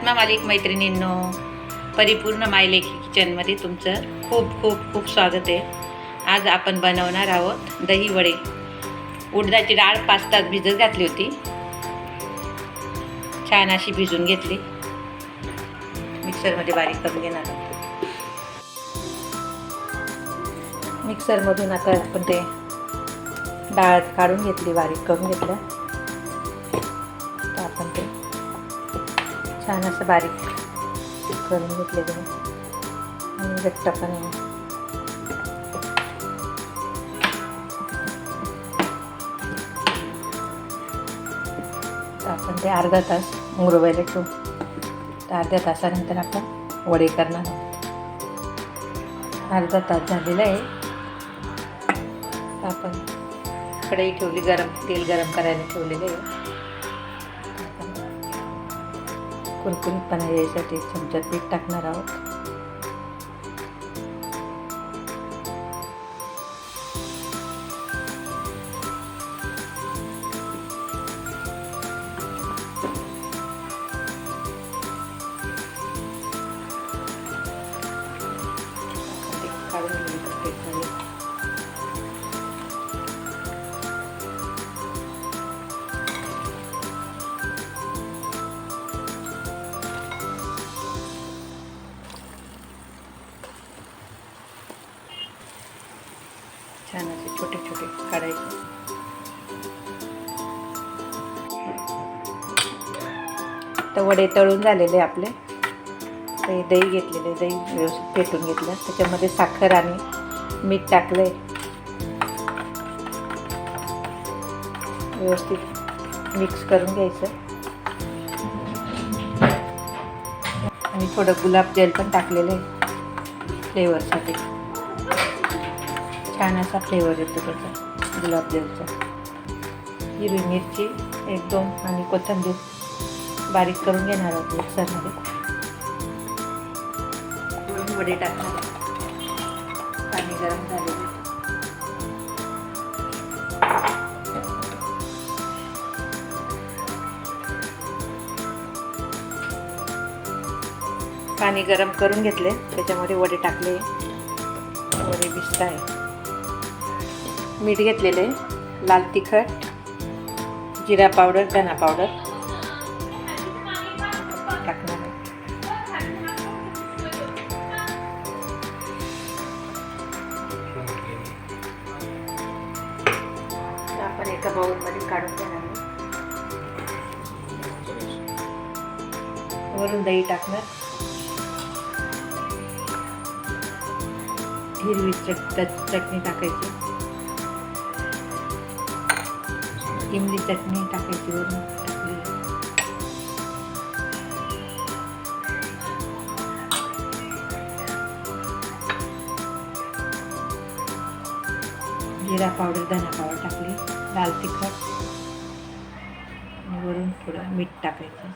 आत्मा मालिक मैत्रिणींनो, परिपूर्ण मायलेखी किचनमध्ये तुमचं खूप खूप खूप स्वागत आहे. आज आपण बनवणार आहोत दही वडे. उडदाची डाळ 5 तास भिजत घातली होती, छान अशी भिजून घेतली. मिक्सरमध्ये बारीक करून घेणार आहोत. मिक्सरमधून आता आपण ते डाळ काढून घेतली, बारीक करून घेतलं. तर आपण ते छान असं बारीक करून घेतलेलं आणि घट्टपणे आपण ते अर्धा तास मुरवायला ठेवू. तर अर्ध्या तासानंतर आपण वडे करणार आहोत. अर्धा तास झालेला आहे. तर आपण कढई ठेवली, तेल गरम करायला ठेवलेलं आहे. कुरकुरीतपणा यायसाठी 1 चमचा पीठ टाकणार आहोत. छान असे छोटे छोटे काढायचे. तर वडे तळून झालेले आपले. ते दही घेतलेले, दही व्यवस्थित फेटून घेतलं. त्याच्यामध्ये साखर आणि मीठ टाकलंय. व्यवस्थित मिक्स करून घ्यायचं आणि थोडं गुलाबजल पण टाकलेलं आहे फ्लेवरसाठी. छान असा फ्लेवर येतो त्याचा गुलाबजलचा. हिरवी मिरची 1-2 आणि कोथिंबीर बारीक करून घेणार आहोत मिक्सरमध्ये. वडे टाकणार. पाणी गरम झालेलं. पाणी गरम करून घेतले, त्याच्यामध्ये वडे टाकले. वडे भिजत आहे. मीठ घेतलेले, लाल तिखट, जिरा पावडर, धना पावडर टाकणार. आपण एका बाउलमध्ये काढून घेणार. वरून दही टाकणार. हिरवी चटणी टाकायची. इमली चटणी टाकायची वरून टाकली. जिरा पावडर, धना पावडर टाकली. लाल तिखट आणि वरून थोडं मीठ टाकायचं.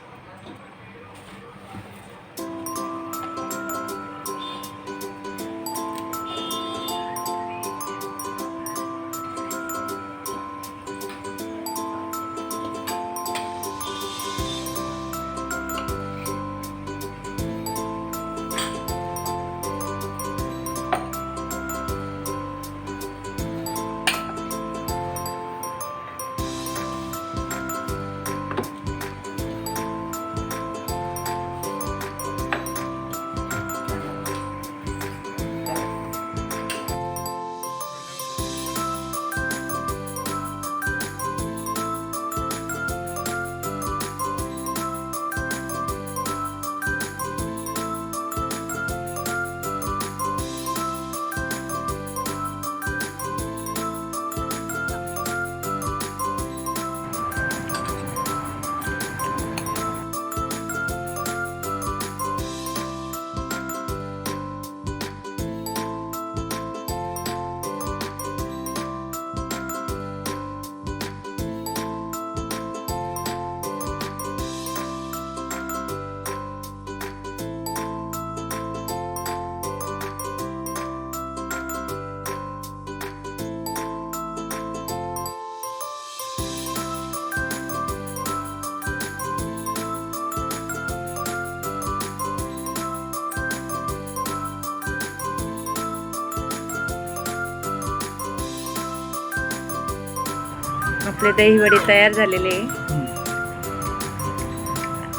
आपले दहीवडे तयार झालेले आहे.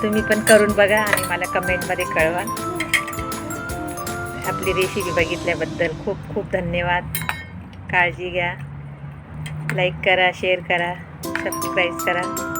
तुम्ही पण करून बघा आणि मला कमेंटमध्ये कळवा. आपली रेसिपी बघितल्याबद्दल खूप खूप धन्यवाद. काळजी घ्या. लाईक करा, शेअर करा, सबस्क्राईब करा.